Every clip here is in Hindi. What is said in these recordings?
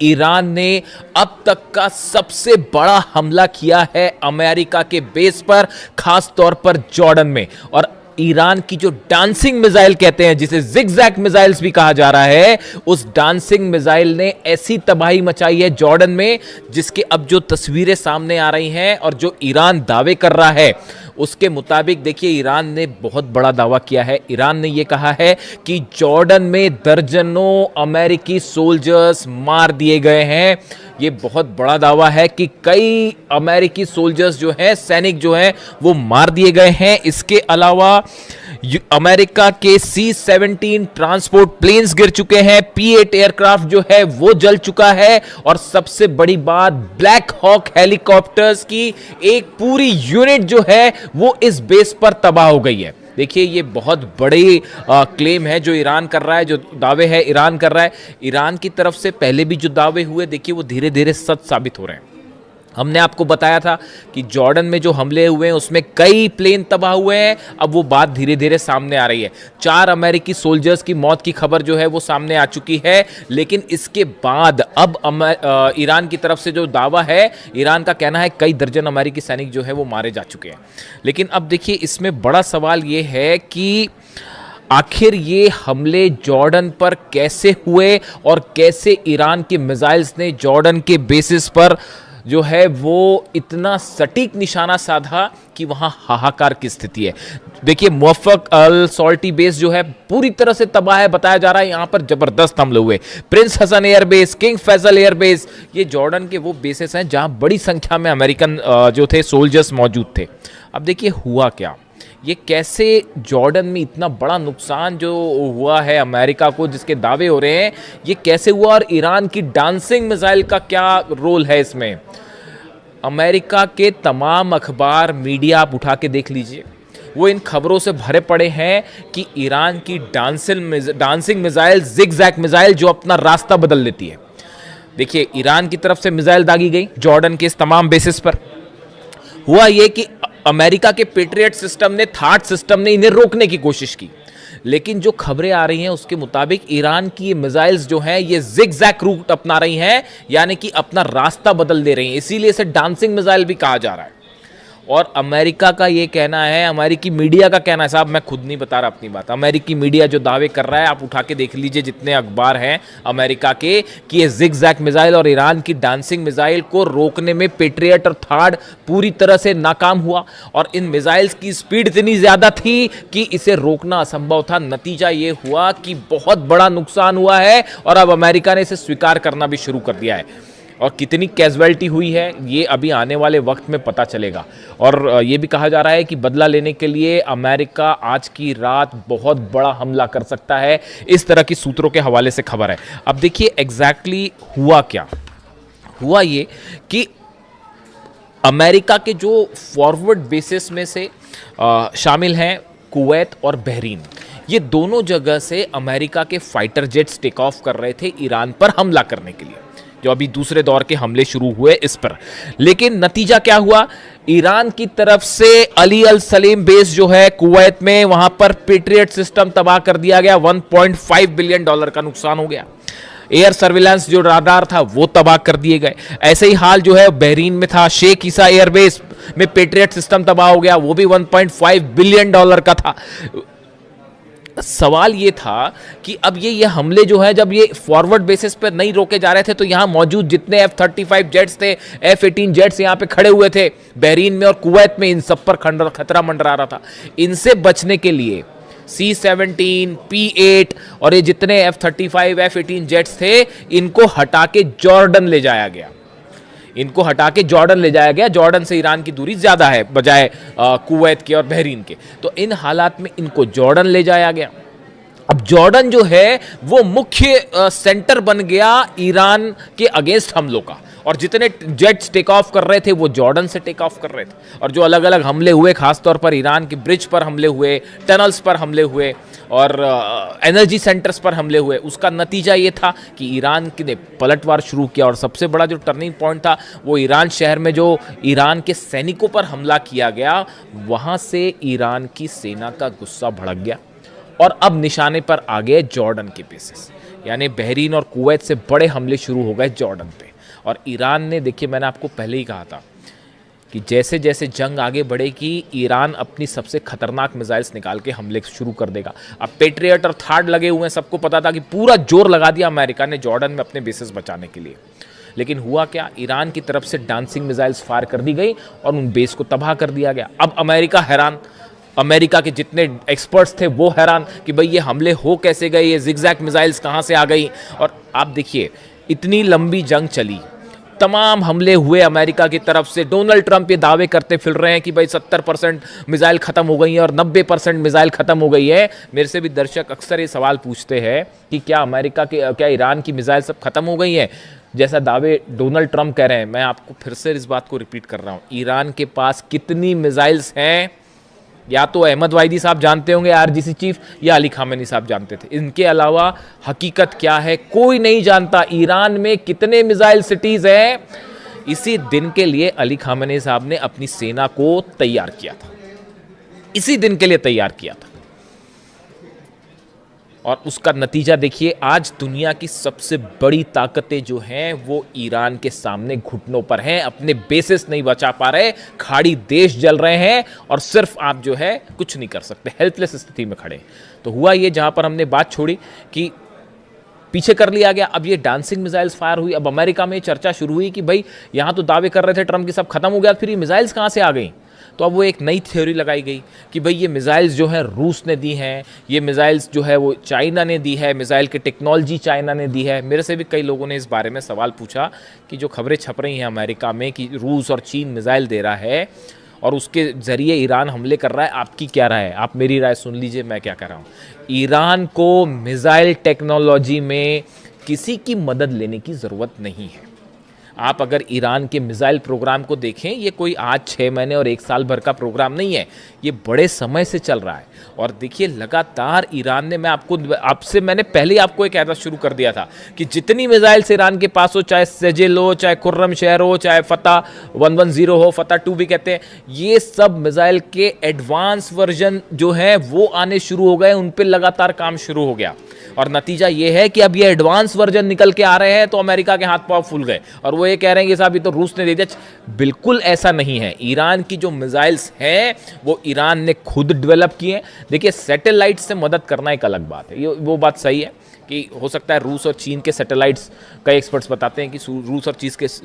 ईरान ने अब तक का सबसे बड़ा हमला किया है अमेरिका के बेस पर, खास तौर पर जॉर्डन में। और ईरान की जो डांसिंग मिसाइल कहते हैं, जिसे जिगजैग मिसाइल्स भी कहा जा रहा है, उस डांसिंग मिसाइल ने ऐसी तबाही मचाई है जॉर्डन में, जिसके अब जो तस्वीरें सामने आ रही हैं और जो ईरान दावे कर रहा है उसके मुताबिक देखिए, ईरान ने बहुत बड़ा दावा किया है। ईरान ने यह कहा है कि जॉर्डन में दर्जनों अमेरिकी सोल्जर्स मार दिए गए हैं। ये बहुत बड़ा दावा है कि कई अमेरिकी सोल्जर्स जो हैं, सैनिक जो हैं, वो मार दिए गए हैं। इसके अलावा अमेरिका के C-17 ट्रांसपोर्ट प्लेन्स गिर चुके हैं, P-8 एयरक्राफ्ट जो है वो जल चुका है, और सबसे बड़ी बात, ब्लैक हॉक हेलीकॉप्टर्स की एक पूरी यूनिट जो है वो इस बेस पर तबाह हो गई है। देखिए, ये बहुत बड़ी क्लेम है जो ईरान कर रहा है, जो दावे है ईरान कर रहा है। ईरान की तरफ से पहले भी जो दावे हुए, देखिए वो धीरे धीरे सच साबित हो रहे हैं। हमने आपको बताया था कि जॉर्डन में जो हमले हुए हैं उसमें कई प्लेन तबाह हुए हैं। अब वो बात धीरे धीरे सामने आ रही है। 4 अमेरिकी सोल्जर्स की मौत की खबर जो है वो सामने आ चुकी है। लेकिन इसके बाद अब ईरान की तरफ से जो दावा है, ईरान का कहना है कई दर्जन अमेरिकी सैनिक जो है वो मारे जा चुके हैं। लेकिन अब देखिए, इसमें बड़ा सवाल ये है कि आखिर ये हमले जॉर्डन पर कैसे हुए और कैसे ईरान के मिसाइल्स ने जॉर्डन के बेसिस पर जो है वो इतना सटीक निशाना साधा कि वहां हाहाकार की स्थिति है। देखिए, मुवफ़्फ़क़ अल सॉल्टी बेस जो है पूरी तरह से तबाह है। बताया जा रहा है यहां पर जबरदस्त हमले हुए। Prince Hassan airbase, King Faisal airbase, ये जॉर्डन के वो बेसेस हैं जहां बड़ी संख्या में अमेरिकन जो थे सोल्जर्स मौजूद थे। अब देखिए हुआ क्या, ये कैसे जॉर्डन में इतना बड़ा नुकसान जो हुआ है अमेरिका को, जिसके दावे हो रहे हैं, ये कैसे हुआ, और ईरान की डांसिंग मिसाइल का क्या रोल है इसमें। अमेरिका के तमाम अखबार, मीडिया आप उठा के देख लीजिए, वो इन खबरों से भरे पड़े हैं कि ईरान की डांसिंग मिसाइल, जिगजैग मिसाइल, जो अपना रास्ता बदल लेती है। देखिए, ईरान की तरफ से मिसाइल दागी गई जॉर्डन के इस तमाम बेसिस पर। हुआ ये कि अमेरिका के पेट्रियट सिस्टम ने, थाट सिस्टम ने इन्हें रोकने की कोशिश की। लेकिन जो खबरें आ रही हैं उसके मुताबिक ईरान की ये मिसाइल्स जो हैं ये जिगजैग रूट अपना रही हैं, यानी कि अपना रास्ता बदल दे रही हैं। इसीलिए इसे डांसिंग मिसाइल भी कहा जा रहा है। और अमेरिका का ये कहना है, अमेरिकी मीडिया का कहना है, साहब मैं खुद नहीं बता रहा अपनी बात, अमेरिकी मीडिया जो दावे कर रहा है, आप उठा के देख लीजिए जितने अखबार हैं अमेरिका के, कि ये जिगजैग मिसाइल और ईरान की डांसिंग मिसाइल को रोकने में पेट्रियट और थार्ड पूरी तरह से नाकाम हुआ। और इन मिसाइल्स की स्पीड इतनी ज़्यादा थी कि इसे रोकना असंभव था। नतीजा ये हुआ कि बहुत बड़ा नुकसान हुआ है, और अब अमेरिका ने इसे स्वीकार करना भी शुरू कर दिया है। और कितनी कैजुअलिटी हुई है ये अभी आने वाले वक्त में पता चलेगा। और ये भी कहा जा रहा है कि बदला लेने के लिए अमेरिका आज की रात बहुत बड़ा हमला कर सकता है, इस तरह की सूत्रों के हवाले से खबर है। अब देखिए एग्जैक्टली हुआ क्या। हुआ ये कि अमेरिका के जो फॉरवर्ड बेसिस में से शामिल हैं कुवैत और बहरीन, ये दोनों जगह से अमेरिका के फाइटर जेट्स टेक ऑफ कर रहे थे ईरान पर हमला करने के लिए, जो अभी दूसरे दौर के हमले शुरू हुए इस पर। लेकिन नतीजा क्या हुआ, ईरान की तरफ से अली अल सलीम बेस जो है कुवैत में, वहां पर पेट्रियट सिस्टम तबाह कर दिया गया। $1.5 बिलियन का नुकसान हो गया। एयर सर्विलांस जो राडार था वो तबाह कर दिए गए। ऐसे ही हाल जो है बहरीन में था, शेख ईसा एयरबेस में पेट्रियट सिस्टम तबाह हो गया, वो भी $1.5 बिलियन का था। सवाल ये था कि अब ये हमले जो है, जब ये फॉरवर्ड बेसिस पर नहीं रोके जा रहे थे, तो यहां मौजूद जितने F-35 जेट्स थे, F-18 जेट्स यहां पे खड़े हुए थे बहरीन में और कुवैत में, इन सब पर खतरा मंडरा रहा था। इनसे बचने के लिए C-17, P-8 और ये जितने F-35 F-18 जेट्स थे, इनको हटा के जॉर्डन ले जाया गया। इनको हटा के जॉर्डन ले जाया गया। जॉर्डन से ईरान की दूरी ज़्यादा है बजाय कुवैत के और बहरीन के। तो इन हालात में इनको जॉर्डन ले जाया गया। अब जॉर्डन जो है वो मुख्य सेंटर बन गया ईरान के अगेंस्ट हमलों का, और जितने जेट्स टेक ऑफ कर रहे थे वो जॉर्डन से टेक ऑफ कर रहे थे। और जो अलग अलग हमले हुए, खासतौर पर ईरान के ब्रिज पर हमले हुए, टनल्स पर हमले हुए और एनर्जी सेंटर्स पर हमले हुए, उसका नतीजा ये था कि ईरान ने पलटवार शुरू किया। और सबसे बड़ा जो टर्निंग पॉइंट था वो ईरान शहर में जो ईरान के सैनिकों पर हमला किया गया, वहाँ से ईरान की सेना का गुस्सा भड़क गया और अब निशाने पर आ गए जॉर्डन के बेसिस। यानी बहरीन और कुवैत से बड़े हमले शुरू हो गए जॉर्डन पे। और ईरान ने, देखिए मैंने आपको पहले ही कहा था कि जैसे जैसे जंग आगे बढ़ेगी ईरान अपनी सबसे खतरनाक मिसाइल्स निकाल के हमले शुरू कर देगा। अब पेट्रियट और थार्ड लगे हुए हैं, सबको पता था कि पूरा जोर लगा दिया अमेरिका ने जॉर्डन में अपने बेसेस बचाने के लिए। लेकिन हुआ क्या, ईरान की तरफ से डांसिंग मिसाइल्स फायर कर दी गई और उन बेस को तबाह कर दिया गया। अब अमेरिका हैरान, अमेरिका के जितने एक्सपर्ट्स थे वो हैरान कि भाई ये हमले हो कैसे गए, ये जिगजैग मिसाइल्स कहाँ से आ गई। और आप देखिए इतनी लंबी जंग चली, तमाम हमले हुए अमेरिका की तरफ से। डोनाल्ड ट्रंप ये दावे करते फिर रहे हैं कि भाई 70% मिसाइल ख़त्म हो गई है और 90% मिसाइल ख़त्म हो गई है। मेरे से भी दर्शक अक्सर ये सवाल पूछते हैं कि क्या ईरान की मिसाइल सब खत्म हो गई है, जैसा दावे डोनाल्ड ट्रंप कह रहे हैं। मैं आपको फिर से इस बात को रिपीट कर रहा हूँ, ईरान के पास कितनी मिसाइल्स हैं या तो अहमद वाहिदी साहब जानते होंगे आरजीसी चीफ, या अली खामेनी साहब जानते थे। इनके अलावा हकीकत क्या है कोई नहीं जानता। ईरान में कितने मिसाइल सिटीज हैं, इसी दिन के लिए अली खामेनी साहब ने अपनी सेना को तैयार किया था, इसी दिन के लिए तैयार किया था। और उसका नतीजा देखिए, आज दुनिया की सबसे बड़ी ताकतें जो हैं वो ईरान के सामने घुटनों पर हैं, अपने बेसिस नहीं बचा पा रहे, खाड़ी देश जल रहे हैं और सिर्फ आप जो है कुछ नहीं कर सकते, हेल्पलेस स्थिति में खड़े। तो हुआ ये, जहां पर हमने बात छोड़ी कि पीछे कर लिया गया, अब ये डांसिंग मिसाइल्स फायर हुई। अब अमेरिका में चर्चा शुरू हुई कि भाई यहां तो दावे कर रहे थे ट्रंप की सब खत्म हो गया, फिर ये मिसाइल्स कहां से आ गई। तो अब वो एक नई थ्योरी लगाई गई कि भाई ये मिसाइल्स जो है रूस ने दी हैं, ये मिसाइल्स जो है वो चाइना ने दी है, मिसाइल की टेक्नोलॉजी चाइना ने दी है। मेरे से भी कई लोगों ने इस बारे में सवाल पूछा कि जो खबरें छप रही हैं अमेरिका में कि रूस और चीन मिसाइल दे रहा है और उसके ज़रिए ईरान हमले कर रहा है, आपकी क्या राय है? आप मेरी राय सुन लीजिए, मैं क्या कह रहा हूँ। ईरान को मिसाइल टेक्नोलॉजी में किसी की मदद लेने की ज़रूरत नहीं है। आप अगर ईरान के मिसाइल प्रोग्राम को देखें, ये कोई आज 6 महीने और 1 साल भर का प्रोग्राम नहीं है, ये बड़े समय से चल रहा है। और देखिए लगातार ईरान ने, मैंने पहले ही आपको एक कहना शुरू कर दिया था कि जितनी मिसाइल्स ईरान के पास हो, चाहे सेजिल हो, चाहे खुर्रम शहर हो, चाहे फतह 110 हो, फतह 2 भी कहते हैं, ये सब मिसाइल के एडवांस वर्जन जो है वो आने शुरू हो गए, उन पर लगातार काम शुरू हो गया। और नतीजा ये है कि अब ये एडवांस वर्जन निकल के आ रहे हैं तो अमेरिका के हाथ पांव फूल गए और वो ये कह रहे हैं कि साहब ये तो रूस ने दे दिया। बिल्कुल ऐसा नहीं है। ईरान की जो मिसाइल्स हैं वो ईरान ने खुद डेवलप किए हैं। देखिए सैटेलाइट से मदद करना एक अलग बात है, ये वो बात सही है कि हो सकता है रूस और चीन के सैटेलाइट्स, कई एक्सपर्ट्स बताते हैं कि रूस और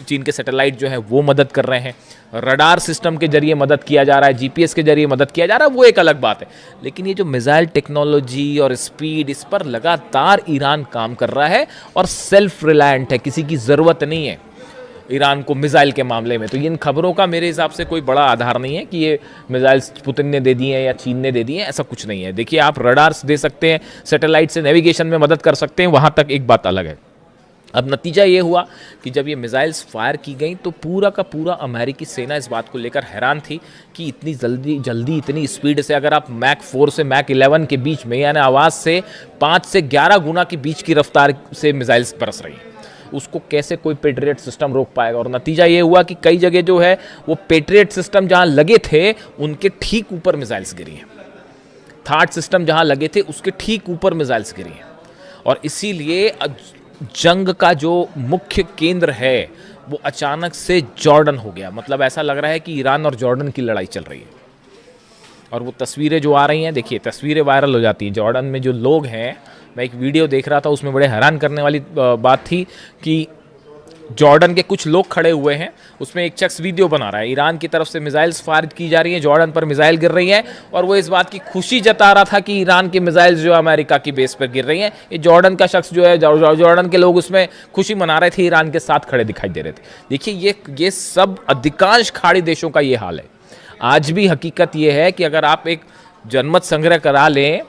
चीन के सैटेलाइट जो है वो मदद कर रहे हैं, रडार सिस्टम के जरिए मदद किया जा रहा है, जीपीएस के जरिए मदद किया जा रहा है, वो एक अलग बात है। लेकिन ये जो मिसाइल टेक्नोलॉजी और स्पीड, इस पर लगातार ईरान काम कर रहा है और सेल्फ रिलायंट है, किसी की ज़रूरत नहीं है ईरान को मिसाइल के मामले में। तो इन खबरों का मेरे हिसाब से कोई बड़ा आधार नहीं है कि ये मिसाइल्स पुतिन ने दे दिए हैं या चीन ने दे दिए हैं, ऐसा कुछ नहीं है। देखिए आप रडार्स दे सकते हैं, सैटेलाइट से नेविगेशन में मदद कर सकते हैं, वहाँ तक एक बात अलग है। अब नतीजा ये हुआ कि जब ये मिसाइल्स फायर की गई तो पूरा का पूरा अमेरिकी सेना इस बात को लेकर हैरान थी कि इतनी जल्दी इतनी स्पीड से, अगर आप मैक 4 से मैक 11 के बीच में, यानी आवाज़ से 5 से 11 गुना के बीच की रफ्तार से मिसाइल्स बरस रही हैं, उसको कैसे कोई पेट्रियट सिस्टम रोक पाएगा। और नतीजा ये हुआ कि कई जगह जो है वो पेट्रियट सिस्टम जहां लगे थे उनके ठीक ऊपर मिसाइल्स गिरी हैं, थार्ड सिस्टम जहां लगे थे उसके ठीक ऊपर मिसाइल्स गिरी हैं। और इसीलिए जंग का जो मुख्य केंद्र है वो अचानक से जॉर्डन हो गया। मतलब ऐसा लग रहा है कि ईरान और जॉर्डन की लड़ाई चल रही है। और वो तस्वीरें जो आ रही हैं, देखिए तस्वीरें वायरल हो जाती हैं। जॉर्डन में जो लोग हैं, मैं एक वीडियो देख रहा था उसमें बड़े हैरान करने वाली बात थी कि जॉर्डन के कुछ लोग खड़े हुए हैं, उसमें एक शख्स वीडियो बना रहा है, ईरान की तरफ से मिसाइल्स फायर की जा रही हैं, जॉर्डन पर मिसाइल गिर रही हैं और वो इस बात की खुशी जता रहा था कि ईरान की मिसाइल्स जो अमेरिका की बेस पर गिर रही हैं। ये जॉर्डन का शख्स जो है, जॉर्डन के लोग उसमें खुशी मना रहे थे, ईरान के साथ खड़े दिखाई दे रहे थे। देखिए ये सब अधिकांश खाड़ी देशों का ये हाल है। आज भी हकीकत ये है कि अगर आप एक जनमत संग्रह करा लें,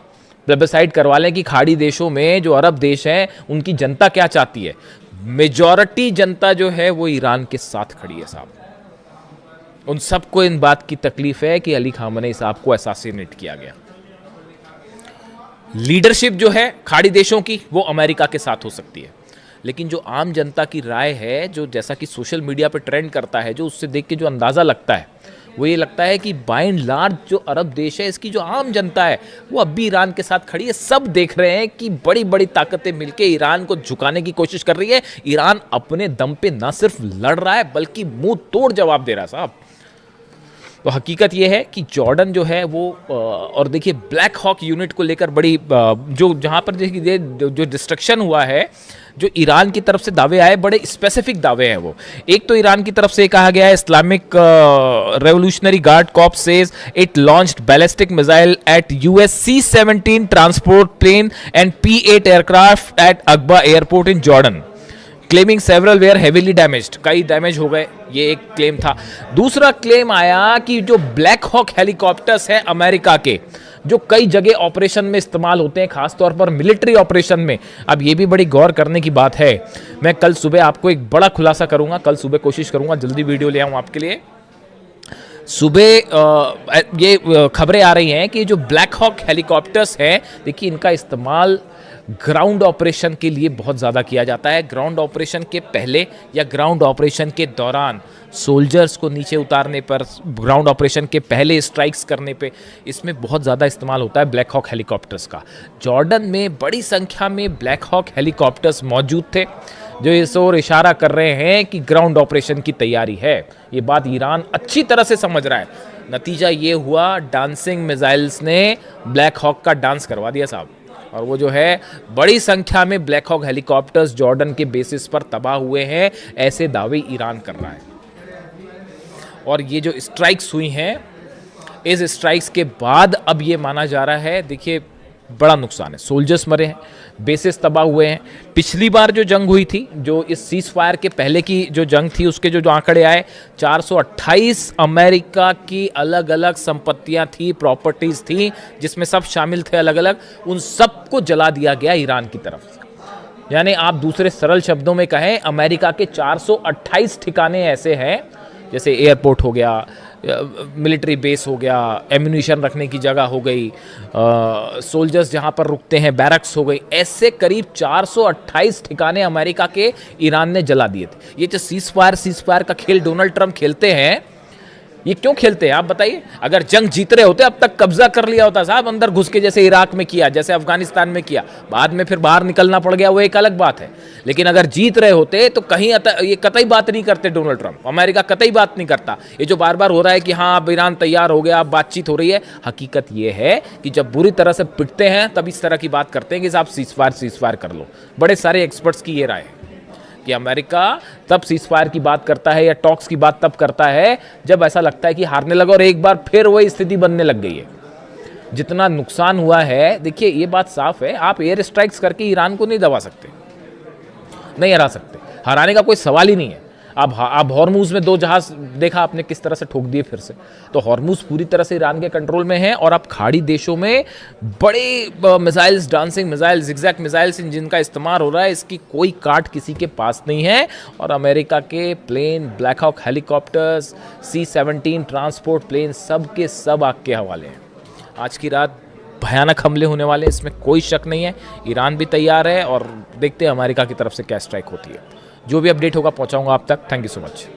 प्लेबिसाइड करवा लें कि खाड़ी देशों में जो अरब देश हैं उनकी जनता क्या चाहती है, मेजॉरिटी जनता जो है वो ईरान के साथ खड़ी है साहब। उन सबको इन बात की तकलीफ है कि अली खामेनी साहब को असैसिनेट किया गया। लीडरशिप जो है खाड़ी देशों की वो अमेरिका के साथ हो सकती है, लेकिन जो आम जनता की राय है, जो जैसा कि सोशल मीडिया पे ट्रेंड करता है, जो उससे देख के जो अंदाज़ा लगता है वो ये लगता है कि बाय एंड लार्ज जो अरब देश है, इसकी जो आम जनता है वो अब भी ईरान के साथ खड़ी है। सब देख रहे हैं कि बड़ी बड़ी ताकतें मिलकर ईरान को झुकाने की कोशिश कर रही है। ईरान अपने दम पे ना सिर्फ लड़ रहा है बल्कि मुंह तोड़ जवाब दे रहा है साहब। तो हकीकत यह है कि जॉर्डन जो है वो और देखिए ब्लैक हॉक यूनिट को लेकर बड़ी जो जहाँ पर देखिए जो डिस्ट्रक्शन हुआ है, जो ईरान की तरफ से दावे आए, बड़े स्पेसिफिक दावे हैं वो। एक तो ईरान की तरफ से कहा गया है, Islamic revolutionary guard corps says it launched ballistic missile at US C-17 transport plane and P-8 aircraft at Aqaba airport in Jordan, claiming several were heavily damaged, कई डैमेज हो गए, ये एक क्लेम था। दूसरा क्लेम आया कि जो ब्लैक हॉक हेलीकॉप्टर्स हैं अमेरिका के, जो कई जगह ऑपरेशन में इस्तेमाल होते हैं, खासतौर पर मिलिट्री ऑपरेशन में। अब ये भी बड़ी गौर करने की बात है। मैं कल सुबह आपको एक बड़ा खुलासा करूंगा, कल सुबह कोशिश करूंगा जल्दी वीडियो ले आऊं आपके लिए। सुबह ये खबरें आ रही हैं कि जो ब्लैक हॉक हेलीकॉप्टर्स हैं, देखिए इनका इस्तेमाल ग्राउंड ऑपरेशन के लिए बहुत ज़्यादा किया जाता है। ग्राउंड ऑपरेशन के पहले या ग्राउंड ऑपरेशन के दौरान सोल्जर्स को नीचे उतारने पर, ग्राउंड ऑपरेशन के पहले स्ट्राइक्स करने पे, इसमें बहुत ज़्यादा इस्तेमाल होता है ब्लैक हॉक हेलीकॉप्टर्स का। जॉर्डन में बड़ी संख्या में ब्लैक हॉक हेलीकॉप्टर्स मौजूद थे, जो इस ओर इशारा कर रहे हैं कि ग्राउंड ऑपरेशन की तैयारी है। ये बात ईरान अच्छी तरह से समझ रहा है। नतीजा ये हुआ, डांसिंग मिसाइल्स ने ब्लैक हॉक का डांस करवा दिया साहब। और वो जो है बड़ी संख्या में ब्लैक हॉक हेलीकॉप्टर्स जॉर्डन के बेसिस पर तबाह हुए हैं, ऐसे दावे ईरान कर रहा है। और ये जो स्ट्राइक्स हुई हैं, इस स्ट्राइक्स के बाद अब ये माना जा रहा है, देखिए बड़ा नुकसान है, सोल्जर्स मरे हैं, बेसिस तबाह हुए हैं। पिछली बार जो जंग हुई थी, जो इस सीज फायर के पहले की जो जंग थी, उसके जो आंकड़े आए, 428 अमेरिका की अलग अलग संपत्तियां थी, प्रॉपर्टीज थी, जिसमें सब शामिल थे अलग अलग, उन सबको जला दिया गया ईरान की तरफ से। यानी आप दूसरे सरल शब्दों में कहें, अमेरिका के 428 ठिकाने ऐसे हैं, जैसे एयरपोर्ट हो गया, मिलिट्री बेस हो गया, एम्यूनिशन रखने की जगह हो गई, सोल्जर्स जहां पर रुकते हैं, बैरक्स हो गई, ऐसे करीब 428 ठिकाने अमेरिका के ईरान ने जला दिए थे। ये जो सीज फायर का खेल डोनाल्ड ट्रंप खेलते हैं, ये क्यों खेलते हैं आप बताइए? अगर जंग जीत रहे होते अब तक कब्जा कर लिया होता साहब, अंदर घुस के, जैसे इराक में किया, जैसे अफगानिस्तान में किया, बाद में फिर बाहर निकलना पड़ गया, वो एक अलग बात है। लेकिन अगर जीत रहे होते तो कहीं ये कतई बात नहीं करते डोनाल्ड ट्रंप, अमेरिका कतई बात नहीं करता। ये जो बार बार हो रहा है कि हाँ अब ईरान तैयार हो गया, अब बातचीत हो रही है, हकीकत ये है कि जब बुरी तरह से पिटते हैं तब इस तरह की बात करते हैं कि साहब सीज फायर कर लो। बड़े सारे एक्सपर्ट्स की ये राय है कि अमेरिका तब सीज फायर की बात करता है या टॉक्स की बात तब करता है जब ऐसा लगता है कि हारने लगा, और एक बार फिर वही स्थिति बनने लग गई है। जितना नुकसान हुआ है, देखिए ये बात साफ है, आप एयर स्ट्राइक्स करके ईरान को नहीं दबा सकते, नहीं हरा सकते, हराने का कोई सवाल ही नहीं है। अब हॉर्मूज में 2 जहाज देखा आपने किस तरह से ठोक दिए फिर से, तो हॉर्मूज पूरी तरह से ईरान के कंट्रोल में है। और अब खाड़ी देशों में बड़े missiles, dancing missiles, zigzag missiles, जिनका इस्तेमाल हो रहा है, इसकी कोई काट किसी के पास नहीं है। और अमेरिका के plane, Black Hawk helicopters, C-17 transport plane, सब के सब आग के हवाले हैं। आज की रात भयानक हमले होने वाले, इसमें कोई शक नहीं है। ईरान भी तैयार है और देखते हैं अमेरिका की तरफ से क्या स्ट्राइक होती है। जो भी अपडेट होगा पहुंचाऊंगा आप तक। Thank you so much.